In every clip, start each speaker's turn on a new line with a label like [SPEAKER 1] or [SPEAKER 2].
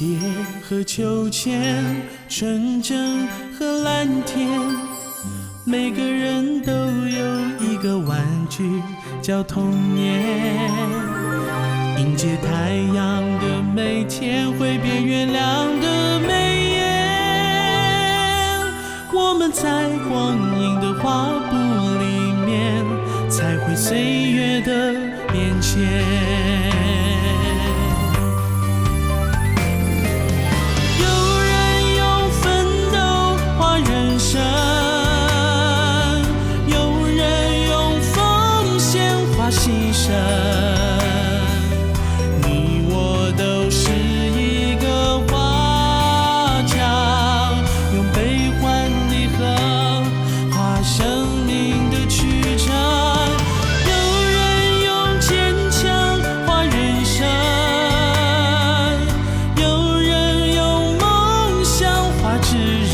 [SPEAKER 1] 蝶和秋千，纯真和蓝天，每个人都有一个玩具叫童年。迎接太阳的每天，会变月亮的眉眼。我们在光阴的画布里面，才会岁月的变迁。你我都是一个画匠，用悲欢离合画生命的曲折。有人用坚强画人生，有人用梦想画炙热。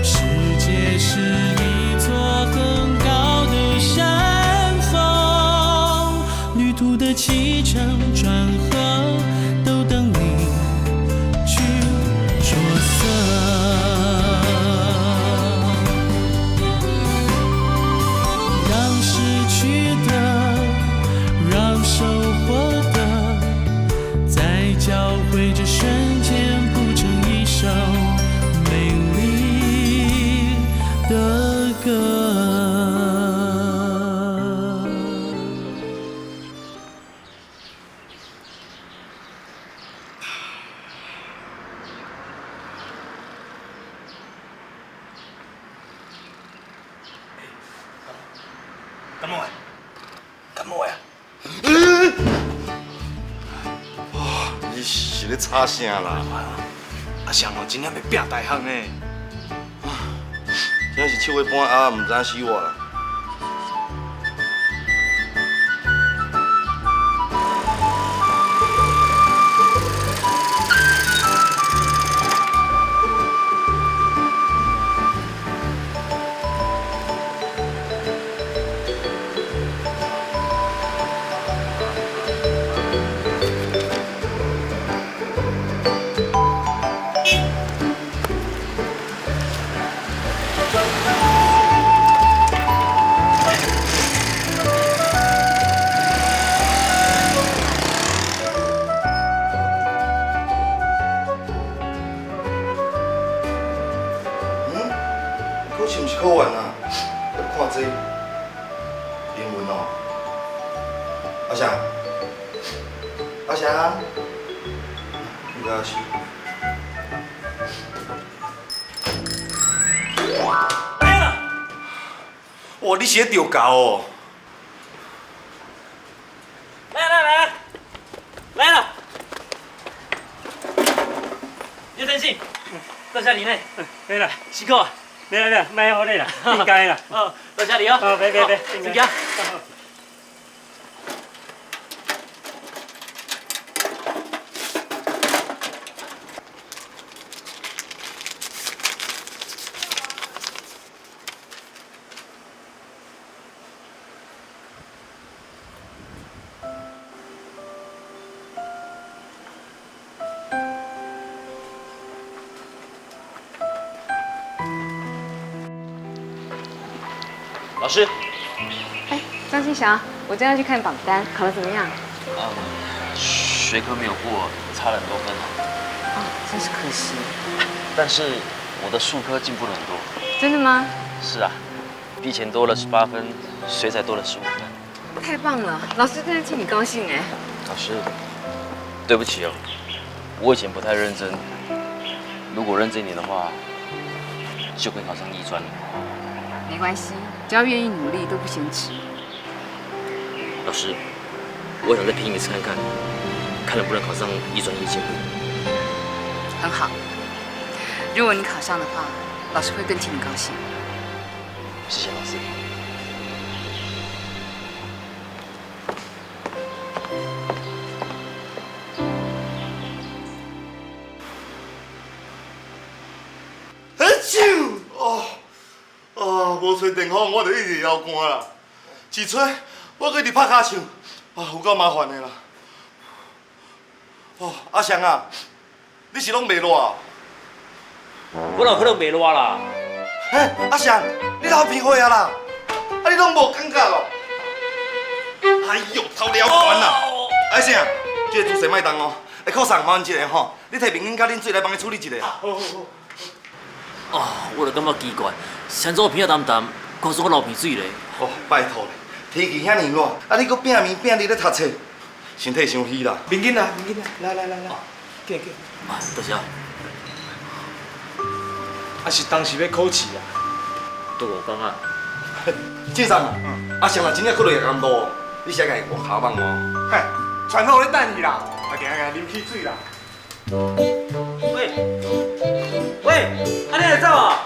[SPEAKER 1] 世界是一座很高的山峰，旅途的起承转合都等你去着色。让失去的，让收获的，在交汇这瞬间谱成一首美丽的歌。
[SPEAKER 2] 感冒的，感冒的。
[SPEAKER 3] 哇，你是咧吵啥啦？
[SPEAKER 2] 阿翔哦，真正要拼大项呢。
[SPEAKER 3] 真是笑一半啊，唔知死我啦。考试毋是考完啊，要看这英文哦。阿翔，阿翔，你个是？
[SPEAKER 2] 来了！哇，你写丢稿哦！
[SPEAKER 4] 来了！叶晨信，坐下里内。
[SPEAKER 5] 没了，
[SPEAKER 4] 辛苦啊！
[SPEAKER 5] 没了，卖好累了，应该了。
[SPEAKER 4] 哦，坐下里哦。
[SPEAKER 5] 哦，别，
[SPEAKER 4] 请讲。
[SPEAKER 6] 老师，
[SPEAKER 7] 哎，张新祥，我正要去看榜单，考得怎么样？
[SPEAKER 6] 学科没有过，差了很多分。
[SPEAKER 7] 哦，真是可惜。
[SPEAKER 6] 但是我的数科进步了很多。
[SPEAKER 7] 真的吗？
[SPEAKER 6] 是啊，比以前多了18分，水彩多了15分。
[SPEAKER 7] 太棒了，老师真的替你高兴哎。
[SPEAKER 6] 老师，对不起哦，我以前不太认真。如果认真一点的话，就可以考上医专了。
[SPEAKER 7] 没关系，只要愿意努力都不嫌迟。
[SPEAKER 6] 老师，我想再拼一次看看，看能不能考上医专医监部。
[SPEAKER 7] 很好，如果你考上的话，老师会更替你高兴。
[SPEAKER 6] 谢谢老师。
[SPEAKER 3] 无吹电风，我就一直腰寒啦。一吹，我搁直拍骹唱，有够麻烦的啦。哦，阿翔啊，你是拢袂热？
[SPEAKER 6] 我哪有可能袂热啦？
[SPEAKER 3] 嘿，阿翔，你流鼻血啊啦？啊，你拢无感觉哦？哎呦，头了悬啦！阿翔，这个姿势莫动哦，会扣上麻烦一个吼，你摕面巾甲恁水来帮你处理一下。好。
[SPEAKER 4] 哦，我就感觉奇怪，先做鼻啊淡淡，告诉我流鼻水咧。
[SPEAKER 3] 哦，拜托咧，天气遐尼热，啊你搁拼暝拼日咧读册，身体伤虚啦。
[SPEAKER 2] 面巾啊，来，过。
[SPEAKER 4] 啊，多谢。
[SPEAKER 2] 啊是当时要考试啊。
[SPEAKER 4] 都我讲啊。
[SPEAKER 3] 先生啊，阿翔啊，真正考虑也咁多，你写个我下网哦。
[SPEAKER 2] 嘿，传好咧等伊啦，啊，行啉汽水啦。
[SPEAKER 4] 喂，啊你来走啊？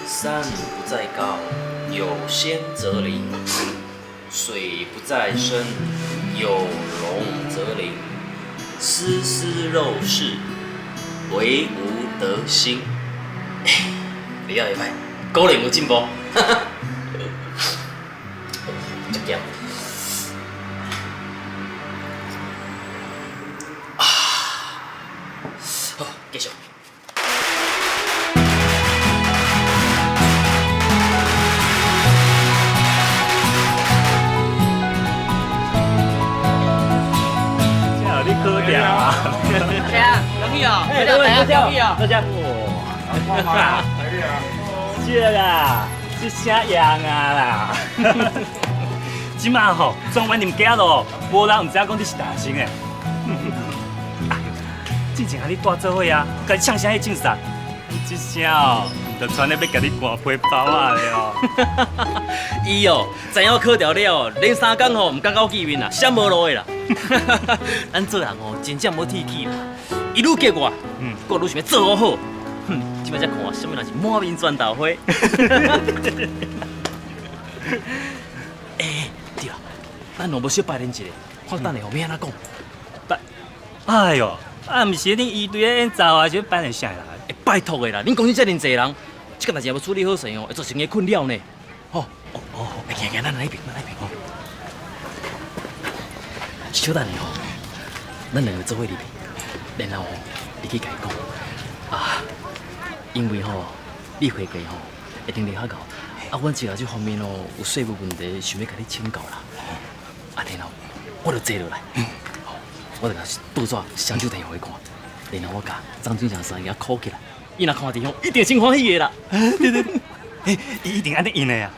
[SPEAKER 4] 山不在高，有仙则灵；水不在深，有龙则灵。丝丝肉事，惟吾德馨。你要会歹，果然有进步。真咸。好，继续。
[SPEAKER 5] 你喝掉啊！
[SPEAKER 7] 谁啊？容易哦，
[SPEAKER 4] 哎，
[SPEAKER 7] 容易哦。
[SPEAKER 4] 大家，
[SPEAKER 5] 哇，这啦，这啥样啊啦？即马吼，状元啉假咯，无人唔知影讲你是大生诶。之前和你带做伙啊，甲你唱啥迄正煞？这声哦，就传咧要甲你搬皮包啊了哦。
[SPEAKER 4] 伊哦，知影我考掉了哦，连3工吼唔敢到见面啦，闪无路的啦。咱做人哦，真正无铁气啦。伊愈激我，我愈想要做我好。即摆才看什么人是满面砖头花。对啦，咱若无小拜年一下，看等下后面安怎讲？
[SPEAKER 5] 哎呦，啊，毋是恁一堆的演奏啊，是办的啥啦？
[SPEAKER 4] 拜托的啦，恁公司遮尔济人，这个代志要处理好势哦，会造成个困扰呢。吼，行，咱来一边。小等下吼，咱两个做伙入去，然后你去甲伊讲啊，因为吼，你会计吼一定厉害到，啊，阮食了这方面哦有税务问题，想要甲你请教啦。啊，然后我就坐落来，我就甲报纸、双手摕互伊看，然后我甲张俊祥三爷考起来，伊若看地方一定真欢喜的啦。
[SPEAKER 5] 对，伊一定安尼用的呀。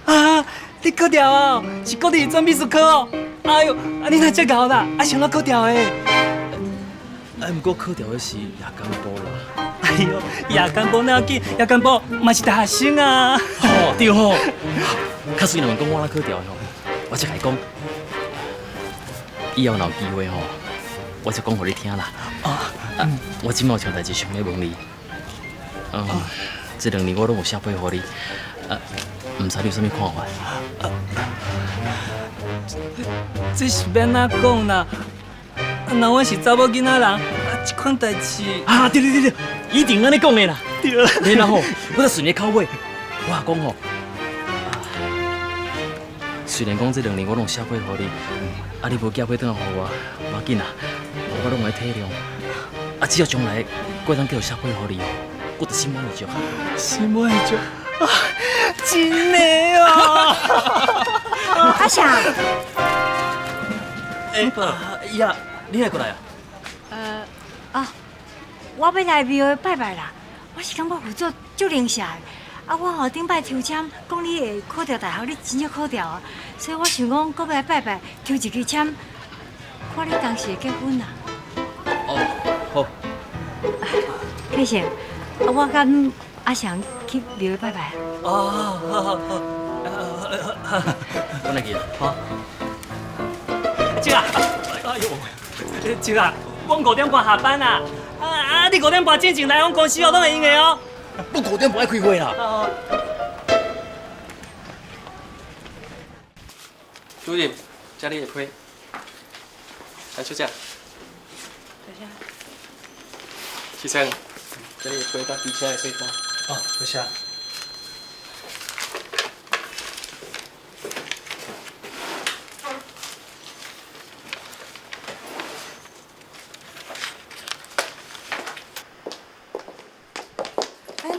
[SPEAKER 5] 啊，你考掉哦，是国立专美术科哦。哎呦，啊你哪遮搞啦？啊想要考掉的？
[SPEAKER 4] 不过考掉的是夜间部啦。
[SPEAKER 5] 哎呦，夜间部哪要紧？夜间部嘛是大学生啊。
[SPEAKER 4] 吼，对吼。假使伊问讲我哪考掉的吼，我才甲伊讲，以后若有机会吼，我才讲互你听啦。我今毛有代志想要问你，这2年我拢有写配互你，唔知你有啥物看法？
[SPEAKER 5] 这是要哪讲啦？若我是查某囡仔人，这款代志
[SPEAKER 4] 啊，对，一定安尼讲的啦。
[SPEAKER 5] 对啦。
[SPEAKER 4] 然后吼，我再顺你口尾，我也讲吼，虽然讲这2年我拢写配互你，啊，你无寄配转来互我，无要紧啦，我拢会体谅。啊，只要将来我当继续写配互你哦，我就心满意足。
[SPEAKER 5] 心满意足啊，真的哦。
[SPEAKER 8] 阿翔，
[SPEAKER 4] 呀，你来过来啊？
[SPEAKER 8] 我要来庙拜拜啦。我是感觉有做足灵舍的。啊，我后顶摆抽签，讲你会考到大学，你真正考到啊。所以我想讲，搁要来拜拜，抽一支签，看你当时会结婚啦。
[SPEAKER 4] 好。
[SPEAKER 8] 继承，我跟阿翔去庙拜拜。
[SPEAKER 4] 好。我来去。好。
[SPEAKER 5] 姐啊，哎呦，姐啊，我5点半下班啦。你5点半进前来阮公司哦，拢会用的哦。
[SPEAKER 4] 我5点半爱开会啦。
[SPEAKER 9] 9点，家里也亏。来休假。
[SPEAKER 8] 等下。
[SPEAKER 9] 启程，这里会搭底下也可以搭。
[SPEAKER 5] 哦，不是啊。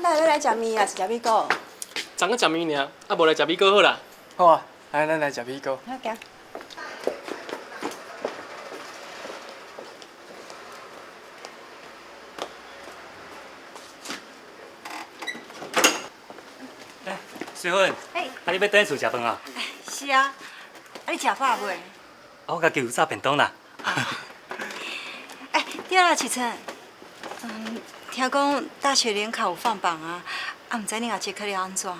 [SPEAKER 10] 咱要来食面啊，是食米糕。
[SPEAKER 9] 昨个食面尔，啊无来食米糕好啦。好啊，来咱来食米糕。
[SPEAKER 10] 好，行。
[SPEAKER 5] 水粉，
[SPEAKER 8] 嘿，
[SPEAKER 5] 啊你要等厝食饭啊？
[SPEAKER 8] 是啊，啊你食饱未？
[SPEAKER 5] 啊我家己有炸便当啦。
[SPEAKER 8] 哎，对啦，启春，听讲大学联考有放榜啊，啊，唔知恁后节课了安怎？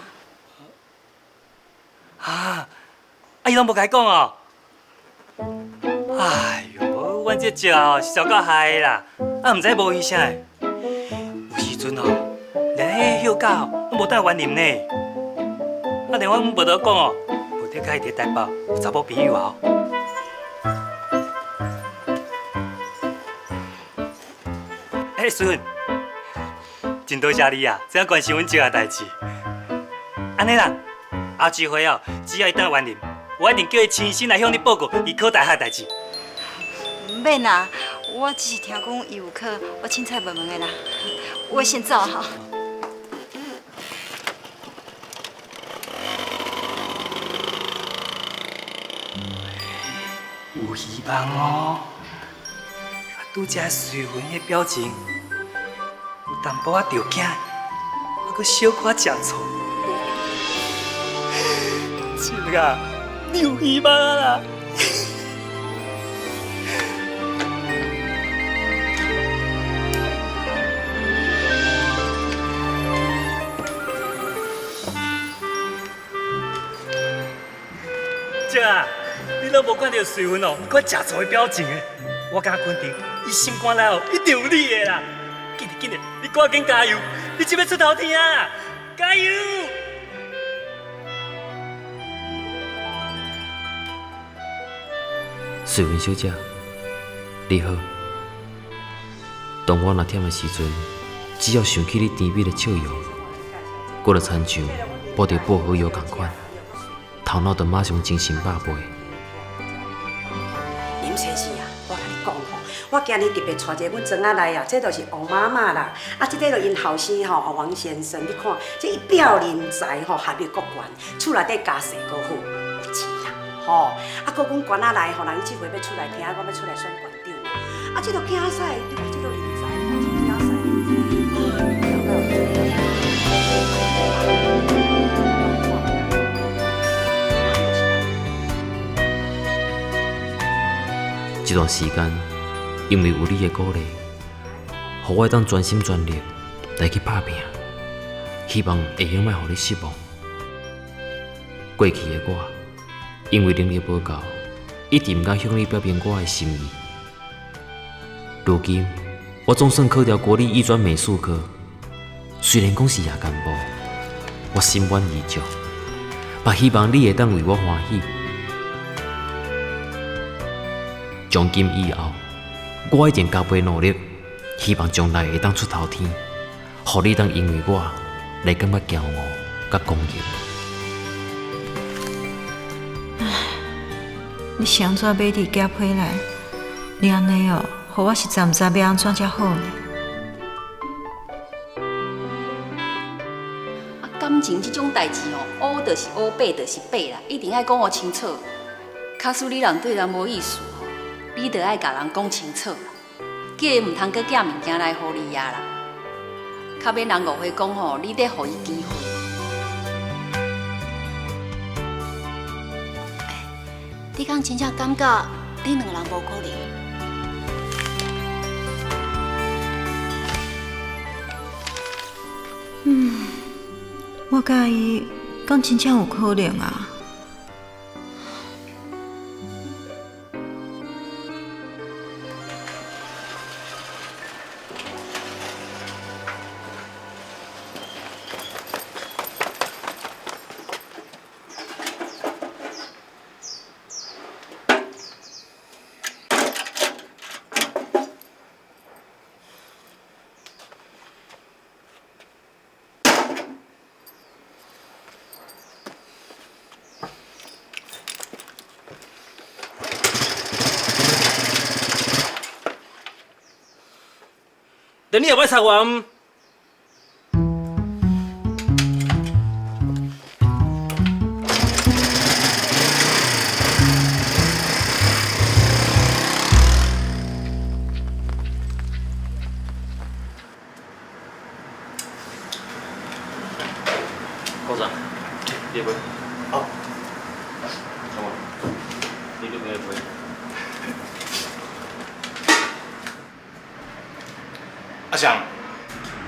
[SPEAKER 5] 啊，伊拢无甲伊讲哦。哎哟，阮这食哦是糟到害的啦，啊唔知无医啥的。有时阵哦，连迄休假哦都无带原啉呢。啊，连阮无得讲哦，无得甲伊伫台北有查某朋友啊。哎，孙，真多谢你啊，这样关心阮这个代志。安尼啦。后一回哦，只要伊等完任，我一定叫伊亲身来向你报告伊考大学的代志。
[SPEAKER 8] 唔免啦，我只是听讲伊有考，我凊彩问问的啦。我先走哈。
[SPEAKER 5] 有希望哦。拄只水魂的表情，有淡薄仔着惊，还佫小可食醋。是啊，你有希望啊啦！姐啊，你都无看到水魂哦，看食醋的表情的，我敢肯定，伊心肝内哦一定有你的啦！紧点紧点，你赶紧加油，你即要出头天啊！加油！
[SPEAKER 6] 水云小姐，你好。当我若忝的时阵，只要想起你甜美的笑容，我就亲像捕到薄荷药同款，头脑就马上精神百倍。
[SPEAKER 10] 林先生啊，我甲你讲吼，我今日特别带一个阮庄仔来啊，这就是王妈妈啦，啊，这个就因后生吼王先生，你看，这伊表人才吼，学历国悬，厝内底家世阁好，有钱啦，吼，啊，搁讲官仔来吼，人即回要出来听，我要出来选县长，啊，这个竞赛，你看这个人才，竞赛，
[SPEAKER 6] 这段时间，因为有你的鼓励，互我当专心全力来去打拼，希望会用莫互你失望。过去的我，因为能力无够，一直毋敢向你表明我的心意。如今，我总算考掉国立艺专美术科，虽然讲是夜间部，我心满意足，也希望你会当为我欢喜。从今以后，我一定加倍努力，希望将来会当出头天，互你当因为我来感觉骄傲甲光荣。
[SPEAKER 8] 你是安怎买伫夹批来？你安尼哦，互我实在毋知要安怎才好呢。
[SPEAKER 7] 啊，感情这种代志哦，乌就是乌，白就是白啦，一定爱讲互清楚。假使你人对人无意思吼，你着爱甲人讲清楚，叫伊毋通阁寄物件来互你啊啦，较免人误会讲吼，你得互伊机会。你敢真正感觉你两人无可能？
[SPEAKER 8] 我甲伊敢真正有可能啊？
[SPEAKER 6] 但你也歹插我。高长，你杯。
[SPEAKER 3] 好。
[SPEAKER 6] 你就没杯。
[SPEAKER 2] 阿翔，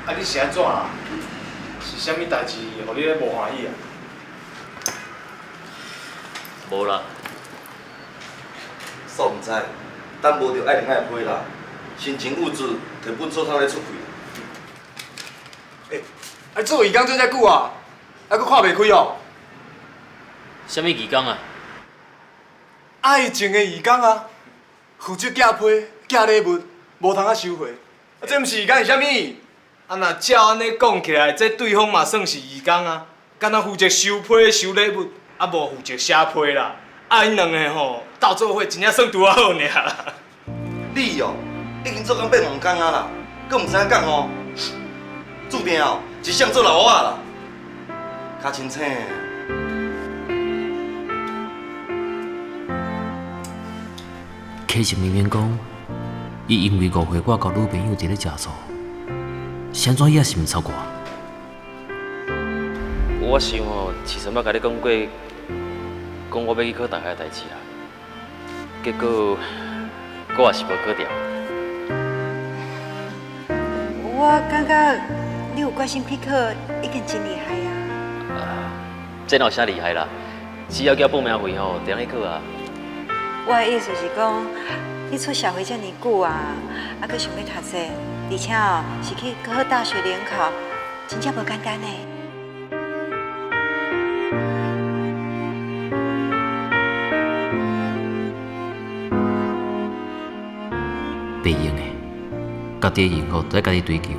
[SPEAKER 2] 啊你是安怎啊？是啥物代志，互你咧无欢喜啊？
[SPEAKER 6] 无啦。
[SPEAKER 3] 煞毋知，等无着爱另爱批啦，心情郁卒，摕本册通咧出气。
[SPEAKER 2] 啊做义工做遮久啊，还佫看袂开哦？
[SPEAKER 6] 啥物义工啊？
[SPEAKER 2] 爱情的义工啊，负责寄批、寄礼物，无通啊收回。啊，这毋是义工是啥物？啊，若照安尼讲起来，这对方嘛算是义工啊，敢若负责收批、收礼物，啊无负责写批啦。啊，因两个吼斗做伙，真正算拄啊好尔。
[SPEAKER 3] 你哦，已经做工变王工啊啦，佫毋知影讲吼，注定哦一生做老娃啦。较清醒。
[SPEAKER 6] 其实明明讲，伊因为误会我交女朋友伫咧食醋，是安怎伊也是毋插我？我想吼，其实捌甲你讲过，讲我要去考大学的代志啦。结果，我也是无考掉。
[SPEAKER 8] 我感觉你有决心去考，已经真厉害啊！
[SPEAKER 6] 这哪有啥厉害啦？只要交报名费吼，就通去考啊。
[SPEAKER 8] 我的意思是讲，你出社会遮尔久啊，佫想要读册，而且哦是去考大学联考，真正无简单呢。
[SPEAKER 6] 袂用的，家己的幸福在家己追求。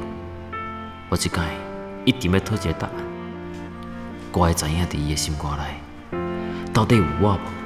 [SPEAKER 6] 我即摆一定要讨一个答案。我会知影伫伊的心肝内，到底有我无？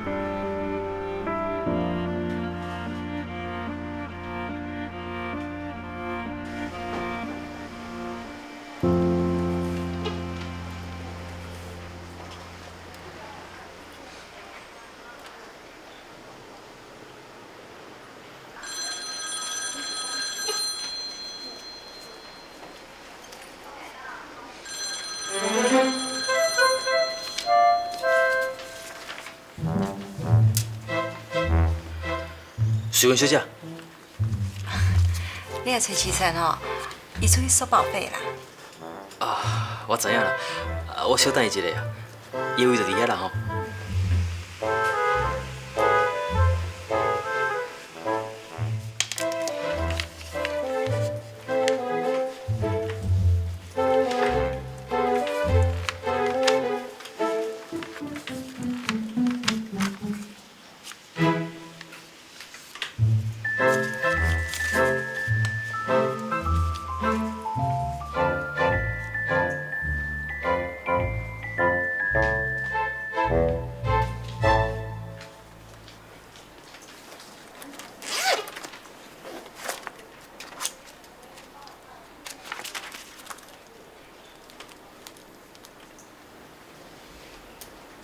[SPEAKER 6] 水文小姐，
[SPEAKER 8] 你也找齐晨哦，伊出去收保费啦。
[SPEAKER 6] 啊，我知影啦，我小等伊一下啊，伊位就伫遐啦吼。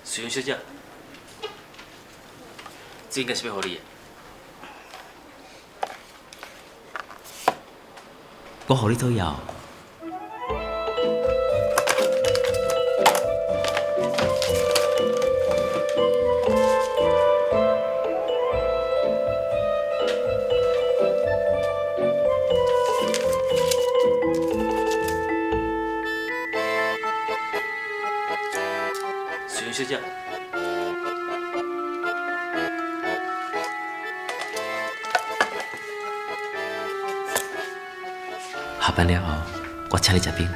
[SPEAKER 6] 水云小姐，这应该是要互你的。我互你讨要。水云小姐。下班了后，我请你食冰。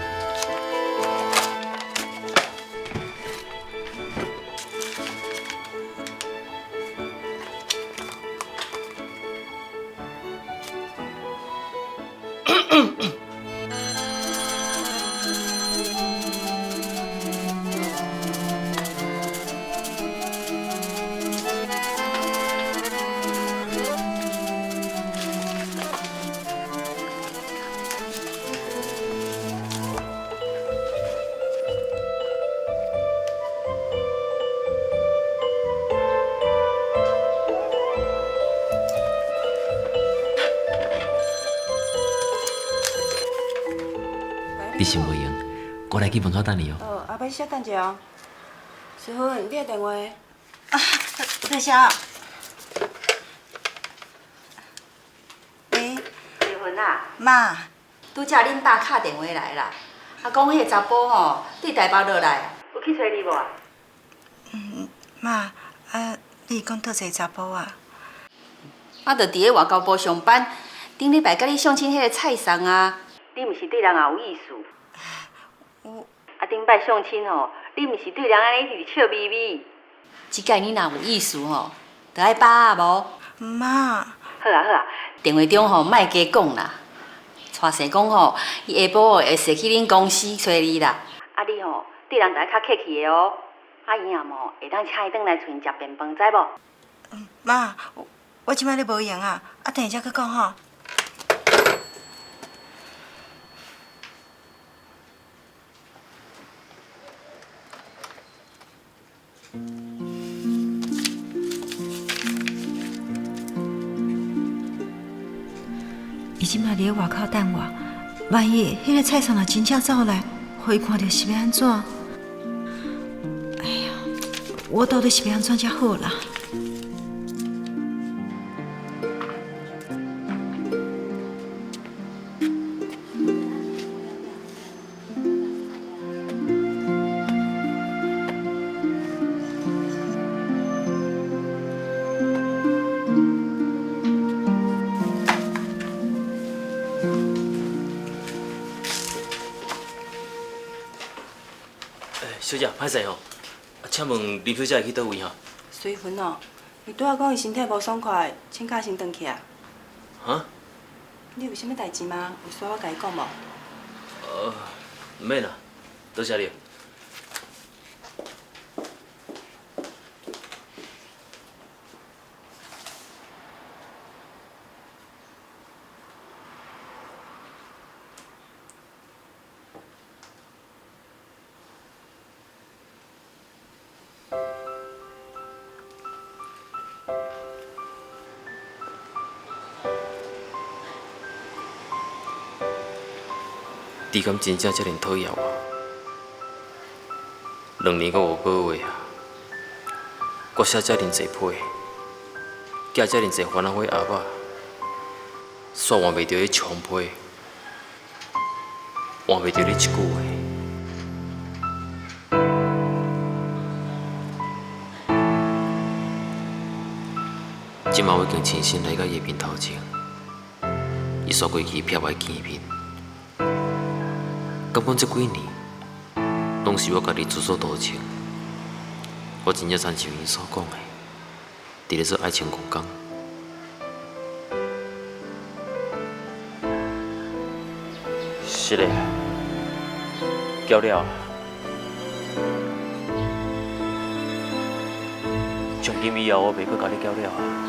[SPEAKER 6] 你是袂用，我来去门口等你哦。
[SPEAKER 10] 后摆稍等者哦。师傅，你的电话。啊，在啥？喂，师傅啊，妈，
[SPEAKER 7] 拄则恁爸敲电话来啦，啊，讲迄个查甫吼对台北落来，有去找你无啊？
[SPEAKER 10] 妈，你讲倒一个查甫啊？
[SPEAKER 7] 啊，着伫咧外交部上班，顶礼拜甲你相亲迄个蔡桑啊，你毋是对人也有意思？
[SPEAKER 10] 有。
[SPEAKER 7] 啊，顶摆相亲吼，你毋是对人安尼一直笑眯眯？即摆你若有意思吼，着爱把握无？
[SPEAKER 10] 妈。
[SPEAKER 7] 好啊好啊，电话中吼莫加讲啦。蔡生讲吼，伊下晡会踅去恁公司找你啦。啊，你吼对人着爱较客气的哦。啊，伊若无会当请伊转来厝因食便饭，知无？
[SPEAKER 10] 妈，我即摆咧无闲啊，等下再去讲吼。伊即摆伫咧外口等我，万一迄个蔡桑若真正走来，互伊看到是要安怎？哎呀，我到底是要安怎才好啦？
[SPEAKER 6] 小姐，歹势哦，请问林小姐会去倒位吼？
[SPEAKER 10] 水云哦，伊拄仔讲伊身体无爽快，请假先回去啊。
[SPEAKER 6] 哈？
[SPEAKER 10] 你有啥物代志吗？有需要我甲伊讲无？
[SPEAKER 6] 唔免啦，多谢你。你敢真正遮尔讨厌我？2年5个月啊，我写遮尔济批，寄遮尔济烦恼火鸭肉，煞换袂着迄冲批，换袂着你一句话。即马我已经亲身来到伊面头前，伊煞过去瞥我见面。感觉这几年，拢是我家己自作多情。我真正参像伊所讲的，伫咧做爱情公工。是嘞，交了。从今以后，我袂阁甲你交了啊。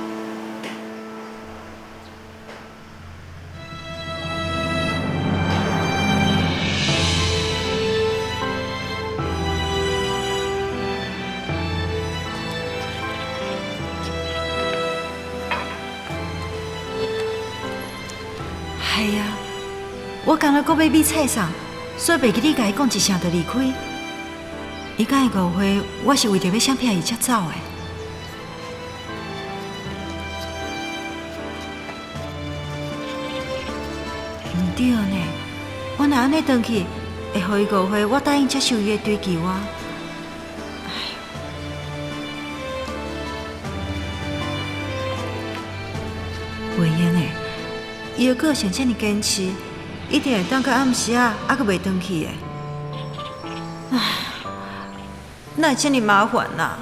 [SPEAKER 10] 系啊，我刚才搁要买菜送，所以袂记你甲伊讲一声就离开。伊讲的误会，我是为着要闪避伊才走的。唔对呢，我若安尼回去，会互伊误会我答应接受伊的追求啊。袂用的。伊的个性遮尔坚持，一定会等到暗时啊，还阁袂回去的。唉，哪会遮尔麻烦啊？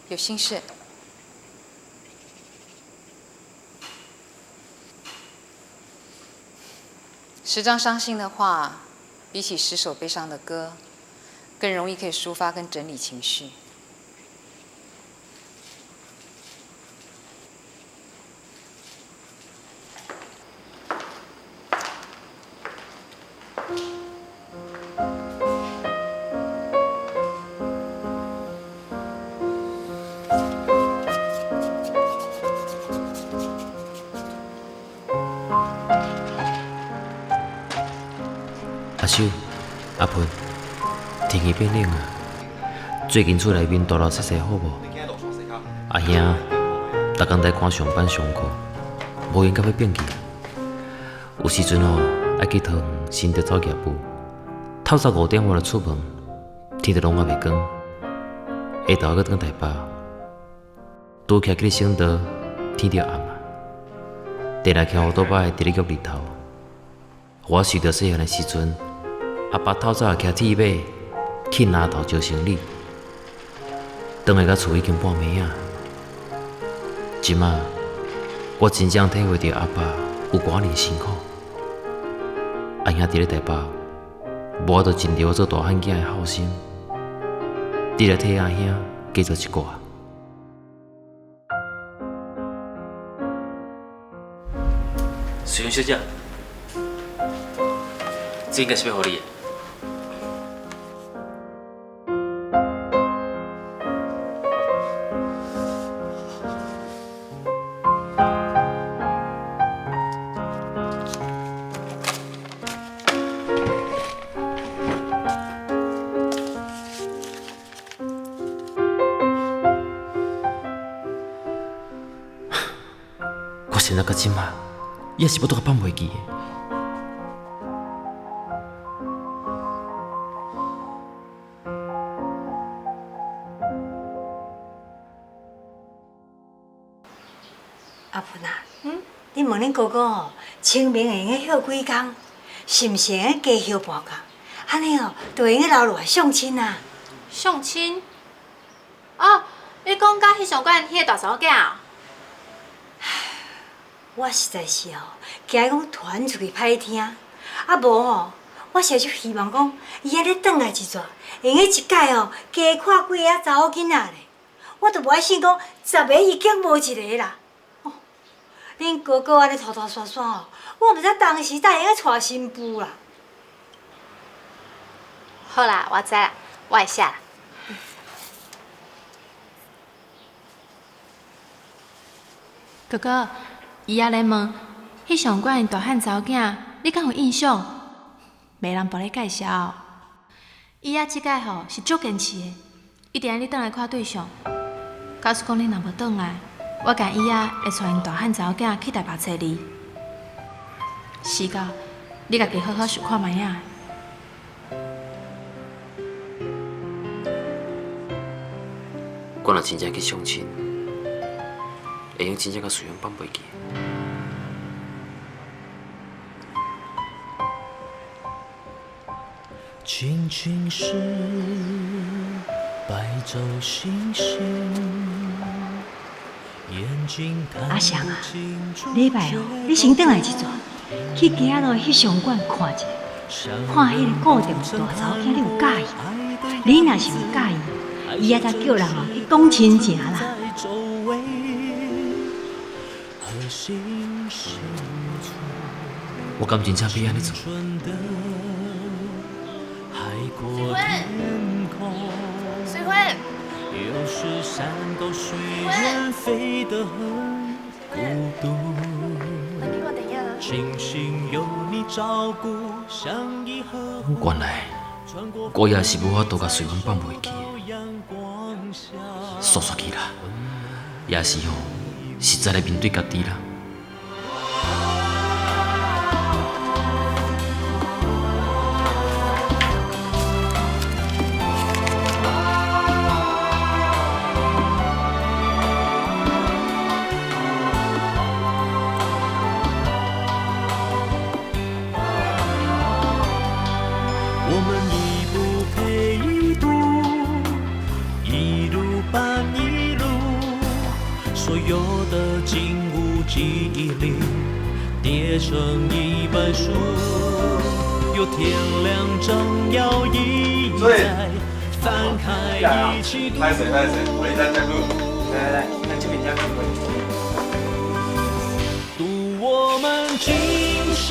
[SPEAKER 11] 有心事。10张伤心的话，比起10首悲伤的歌，更容易可以抒发跟整理情绪。
[SPEAKER 6] 阿秀、阿芬，天气变冷啊，最近厝内面大老细细好无？阿兄，逐工在赶上班上课，无闲到要变去啊。有时阵吼，爱去桃园新竹走业务，透早5点我就出门，天就拢还袂光，下昼搁转台北，拄徛去省道，天就暗啊。地来骑乌多摆伫咧玉里头，我想到细汉的时阵。阿爸透早骑铁马去南投招生理，回来到厝已经半暝啊。即马我真正体会到阿爸有偌尔辛苦。阿兄伫咧台北，无我就尽着我做大汉囝的孝心，伫咧替阿兄加做一寡。
[SPEAKER 4] 水云小姐，这应该是要互你的。
[SPEAKER 6] 我现在到即马，也是要拄甲放袂记的。
[SPEAKER 8] 阿芬啊，你问恁哥哥吼，清明会用休几工，是毋是会用加休半工？安尼哦，就会用留落来相亲啊。
[SPEAKER 12] 相亲？哦，你讲甲翕相馆迄个大查某囝哦？
[SPEAKER 8] 我实在是哦，惊讲传出去歹听，啊无吼，我实在就希望讲，伊安尼转来一撮，会用一届哦，加看几个查某囡仔咧。我都无爱信讲10个已经无一个啦。哦，恁哥哥安尼拖拖刷刷哦，我毋知当时才会用娶新妇啦。
[SPEAKER 12] 好啦，我知啦，我会写啦。哥哥，伊也来问，翕相馆的大汉查某囝，你敢有印象？袂人帮你介绍。伊仔即摆吼是足坚持的，一定要你转来看对象。假使讲你若无转来，我我甲伊仔会带因大汉查某囝去台北找你。时到，你家己好好想看卖影。
[SPEAKER 6] 我若真正去相亲，会用真正甲随缘放袂记。
[SPEAKER 1] 青青是白昼星星，眼睛
[SPEAKER 8] 阿翔啊，礼拜哦，你先转来一转，去街仔路翕相馆看者，看迄个固定大查某囝，你有介意？你若是有介意，伊才叫人哦去讲亲情啦。
[SPEAKER 6] 我敢真正要安尼做？
[SPEAKER 12] 水婚，
[SPEAKER 1] 有时山高水远，飞得很孤独。庆幸有你照顾，相依呵护。
[SPEAKER 6] 原来我也是无法度甲随缘放袂记的，说说去啦，也是吼，实在来面对家己啦。
[SPEAKER 1] 我们一步配一步，一路伴一路，所有的景物记忆里叠成一本书，有天亮正要一再翻开一起读。
[SPEAKER 3] 拍谁？我一在录。来，那这边加几位。
[SPEAKER 1] 读我们今生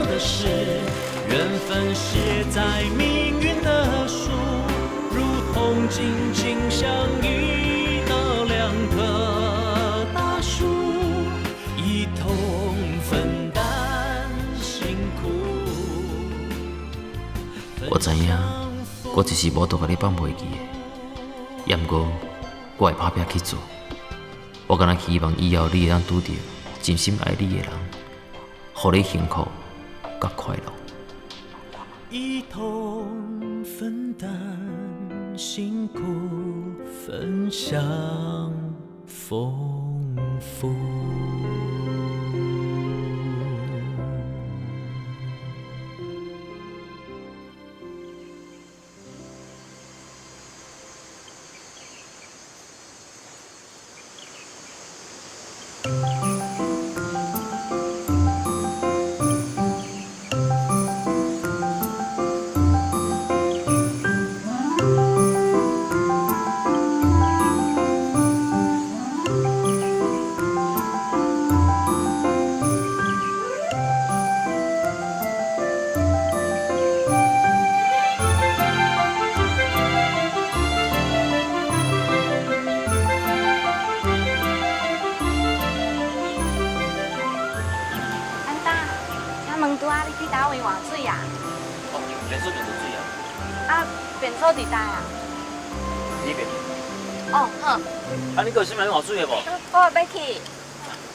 [SPEAKER 1] 的事。缘分写在命运的书，如同紧紧相依的两棵大树，一同分担辛苦。
[SPEAKER 6] 我知影，我一时无度甲你放袂记的，也毋过我会打拼去做。我敢若希望以后你会当拄着真心爱你的人，互你幸福甲快乐。
[SPEAKER 1] 一同分担辛苦，分享丰富。
[SPEAKER 13] 便所伫倒啊？
[SPEAKER 9] 里面。
[SPEAKER 13] 哦，好。
[SPEAKER 9] 啊，你有啥物要换水的无？
[SPEAKER 13] 我要去。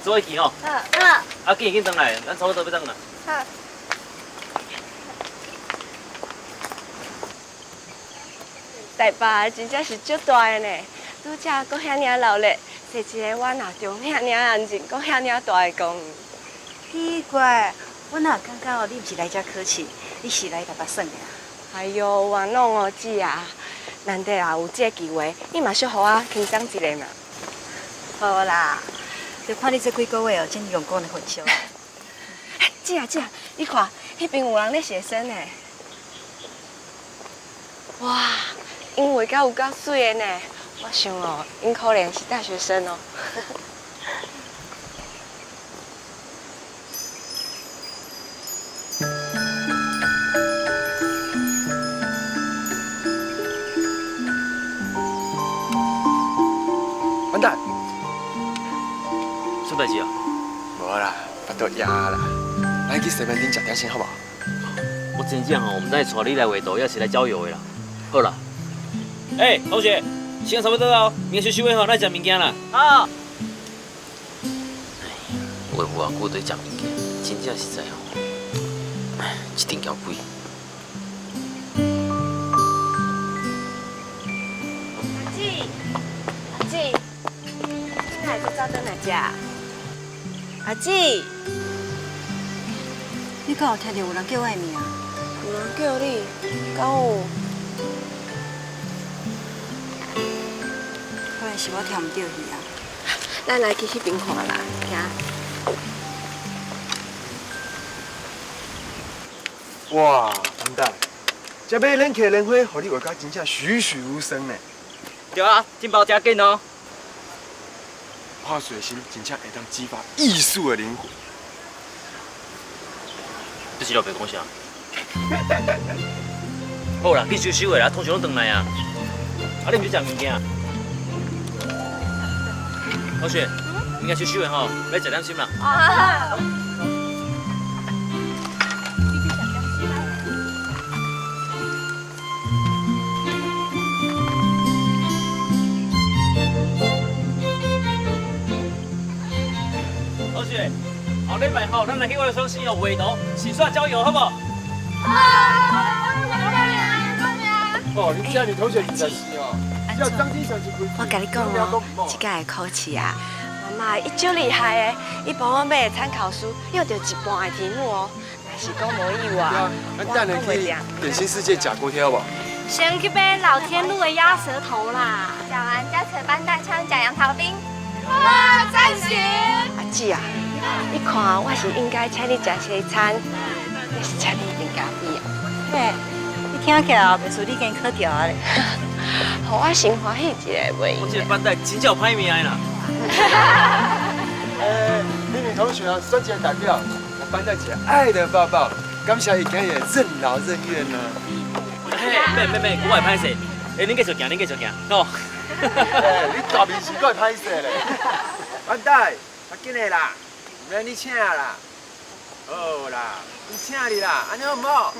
[SPEAKER 9] 做伙去吼。
[SPEAKER 13] 好。好。
[SPEAKER 9] 啊，紧转来，咱差不多要转啦。
[SPEAKER 13] 好。台北真正是足大的呢，拄则阁遐尔闹热，坐一个我若中遐尔安静，阁遐尔大的公园。
[SPEAKER 10] 奇怪，我哪感觉哦，你毋是来遮考试，你是来台北耍的啊？
[SPEAKER 13] 哎呦，冤枉哦，姊啊！难得啊有这个机会，你嘛小互我轻松一下嘛。
[SPEAKER 10] 好啦，就看你这几个月哦，真用功的分享。
[SPEAKER 13] 姊啊，你看，迄边有人咧写生呢。哇，因画甲有够水的呢！我想哦，因可能是大学生哦。
[SPEAKER 2] 完蛋！
[SPEAKER 9] 什么代志啊？
[SPEAKER 2] 无啦，腹肚饿啦，咱去西门町食点心好不好？
[SPEAKER 9] 我真正吼，唔知带你来画图，也是来郊游的啦。好啦，同学，时间差不多了，明天休息会后来食物件啦。好。
[SPEAKER 6] 有诶有啊，我伫食物件，真正实在吼，一定交贵。
[SPEAKER 13] 阿姊，你哪会走倒来食？阿姊，
[SPEAKER 8] 你敢有听到有人叫我的名？
[SPEAKER 13] 有人叫你，敢有？
[SPEAKER 8] 可能是我听唔到去啊。
[SPEAKER 13] 咱来去迄边看啦，行。
[SPEAKER 14] 哇，完蛋！这尾咱客人会，互你画甲真正栩栩如生呢。
[SPEAKER 9] 对啊，进包加紧哦。
[SPEAKER 14] 画水晶真正会当激发艺术的灵魂。
[SPEAKER 6] 你是老白讲啥？好啦，去收收的啦，通常拢转来啊。啊，你毋是食物件？老雪，应该收收的吼，要食点心啦。
[SPEAKER 13] 啊！
[SPEAKER 6] 老雪，后礼拜吼，咱来去我的双溪哦，围头洗刷郊游，好不好？
[SPEAKER 14] 哦，你今日同学真是哦，要张精神去开。
[SPEAKER 13] 我甲你讲哦，这个会考试啊，妈妈伊足厉害的，伊帮我买的参考书用着一半的题目哦。若是讲无意外，
[SPEAKER 14] 咱等下去点心世界假锅贴好不好？
[SPEAKER 8] 先去买老天路的鸭舌头啦。
[SPEAKER 15] 讲完加扯班带枪假杨桃冰。
[SPEAKER 13] 哇，赞成！阿姊啊，你看我是应该请你食西餐，还是请你饮咖啡啊？
[SPEAKER 8] 嘿，你听起来袂输你跟考调咧。
[SPEAKER 13] 互我先欢喜一下袂？
[SPEAKER 6] 我这个班带真叫歹命的啦。
[SPEAKER 14] 美女同学啊，酸姐代表我班带姐爱的抱抱，感谢伊今日任劳任怨呢。
[SPEAKER 6] 嘿，妹，我会歹势，恁继续行，恁继续行，喏。
[SPEAKER 14] 你大面是怪歹势咧。班带，要紧的啦，免你请啦。好啦，你请你啦，安尼好唔好？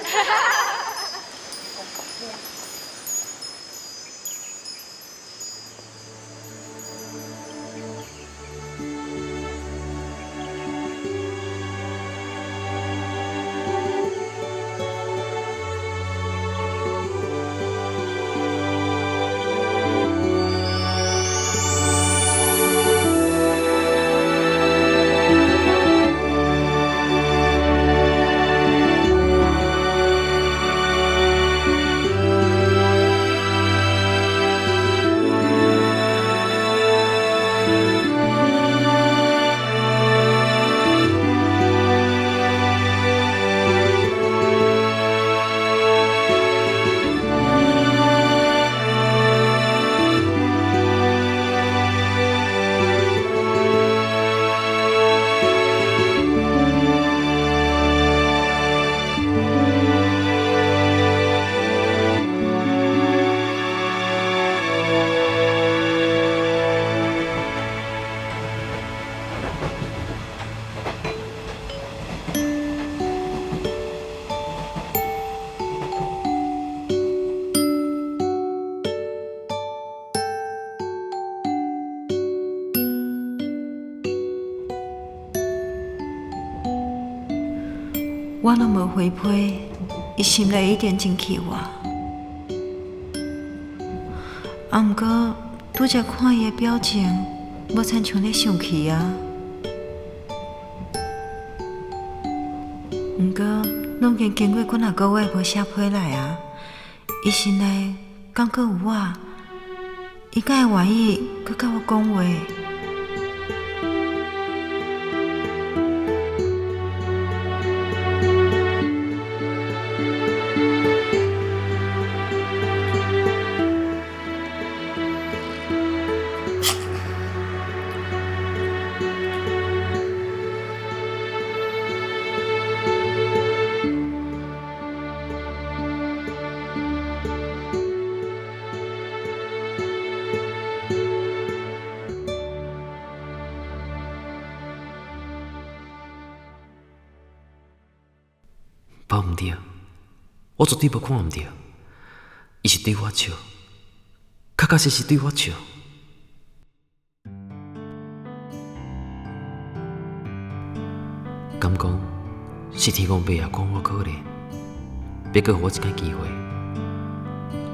[SPEAKER 8] 我若无回批，伊心内一定真气我。啊，毋过拄则看伊的表情，无亲像咧生气啊。毋过拢已经过几啊个月无写批来啊，伊心内敢阁有我，伊敢会愿意阁甲我讲话？
[SPEAKER 6] 包唔对，我绝对无看唔对，伊是对我笑，确实是对我笑。敢讲是天公伯爷看我可怜，别搁予我一个机会。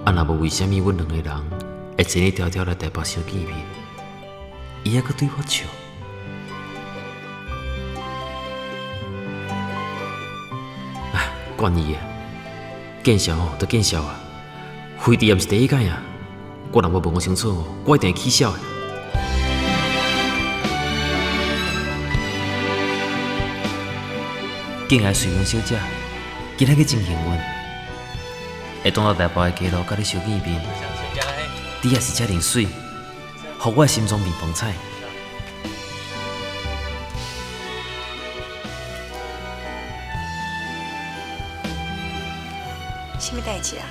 [SPEAKER 6] 啊，若无为虾米阮两个人会千里迢迢来台北相见面，伊还搁对我笑？啊，管伊啊！见笑吼就见笑啊，非得也毋是第一届啊！我若要问我清楚哦，我一定会起笑的。敬爱水云小姐，今仔日真幸运，会当到台北的街路甲你相见面，你也是遮尔水，互我的心中面澎湃。
[SPEAKER 10] 什么代志啊？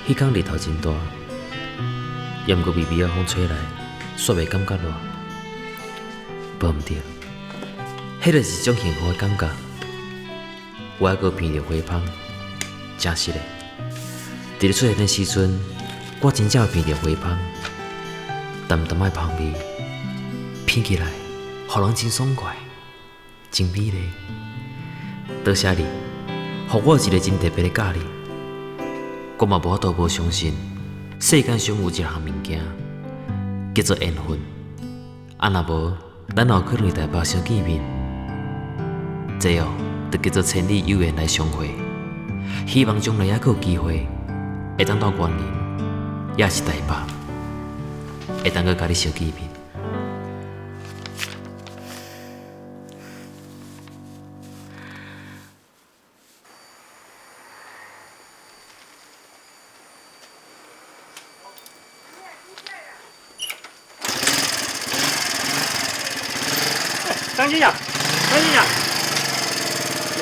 [SPEAKER 6] 迄天日头真大，也毋过微微啊风吹来，煞袂感觉热。无毋对，迄就是一种幸福的感觉。我还阁闻着花香，真实的。伫咧出现的时阵，我真正有闻着花香，淡淡的香味，闻起来，互人真爽快，真美丽。多谢你，互我有一个真特别的假日。我嘛无法度无相信，世间上有一项物件叫做缘分。啊，若无，咱也有可能在台北相见面。这哦，就叫做千里有缘来相会。希望将来还佫有机会，会当到园林，也是台北，会当佫甲你相见面。
[SPEAKER 5] 张先生，张先生，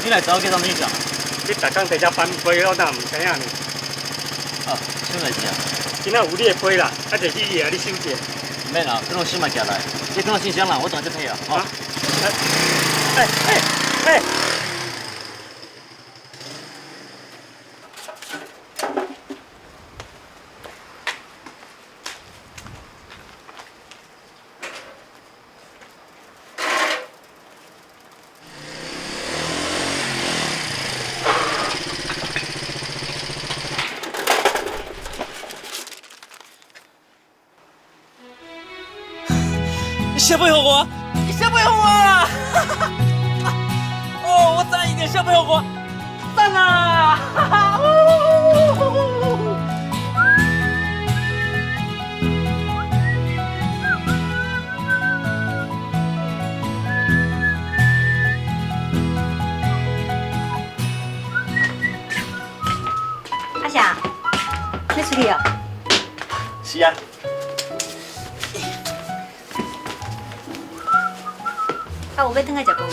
[SPEAKER 5] 你来找我叫张先生？你逐工在遮翻杯，我哪唔知影呢？
[SPEAKER 4] 啊，什么代志啊？
[SPEAKER 5] 今仔有你的杯啦，啊，就是伊啊，你收者。
[SPEAKER 4] 唔免啦，等我先买行来。你等我先上啦，我当再退啊。
[SPEAKER 5] 啊？哎！
[SPEAKER 4] 小配合我，你小配合我啊！哦，我赞一点小配合我，赞啊！
[SPEAKER 8] 阿霞，你出去哦？
[SPEAKER 4] 是啊。
[SPEAKER 8] 啊，有要转来食饭无？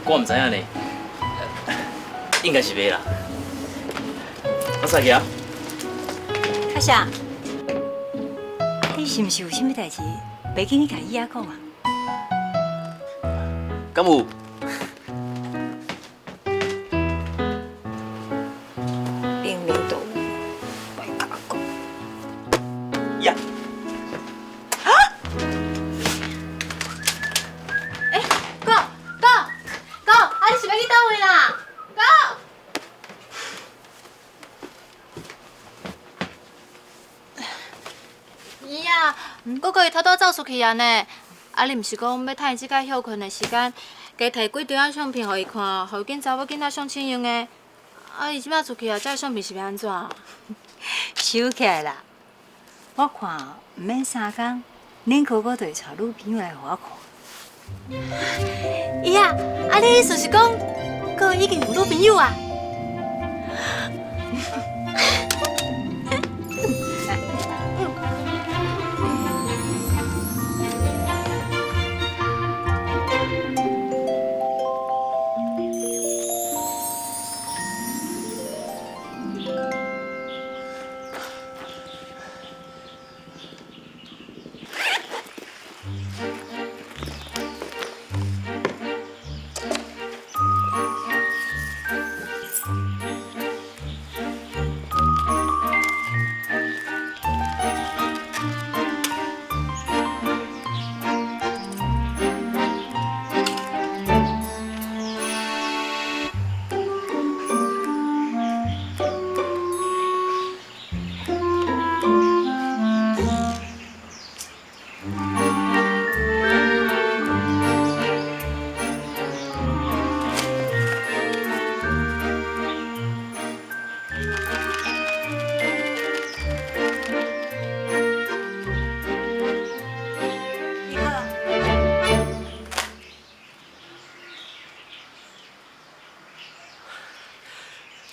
[SPEAKER 4] 我唔知影呢，应该是袂啦。我先去啊。
[SPEAKER 8] 阿霞，你是毋是有啥物代志，袂记你甲伊仔讲啊？
[SPEAKER 4] 敢有？
[SPEAKER 8] 明明都有，袂甲我讲。
[SPEAKER 4] 呀！
[SPEAKER 12] 我可以偷偷走出去啊呢！啊，你毋是讲要趁即个休困的时间，加摕几张仔相片互伊看，互伊见查某囡仔相亲用的。啊，伊即摆出去啊，这相片是要安怎？
[SPEAKER 8] 收起来啦！我看毋免3工，恁哥哥就会带女朋友来互我看。
[SPEAKER 12] 伊啊，啊，你意思是讲，哥已经有女朋友啊？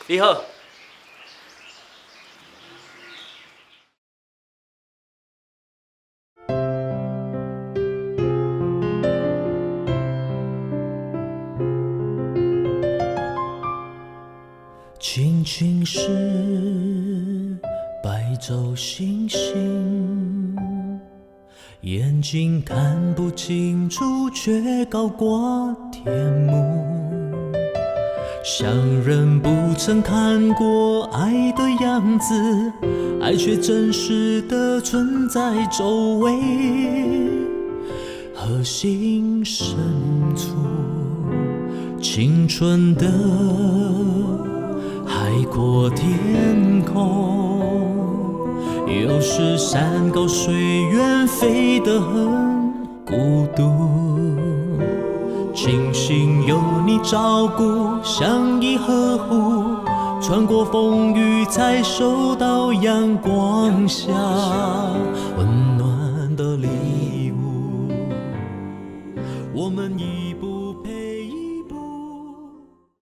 [SPEAKER 4] 你好。
[SPEAKER 1] 青青是白昼星星，眼睛看不清楚，却高挂天幕。像人不曾看过爱的样子，爱却真实的存在周围和心深处。青春的海阔天空，有时山高水远，飞得很孤独。庆幸有你照顾，相依呵护，穿过风雨才收到阳光下温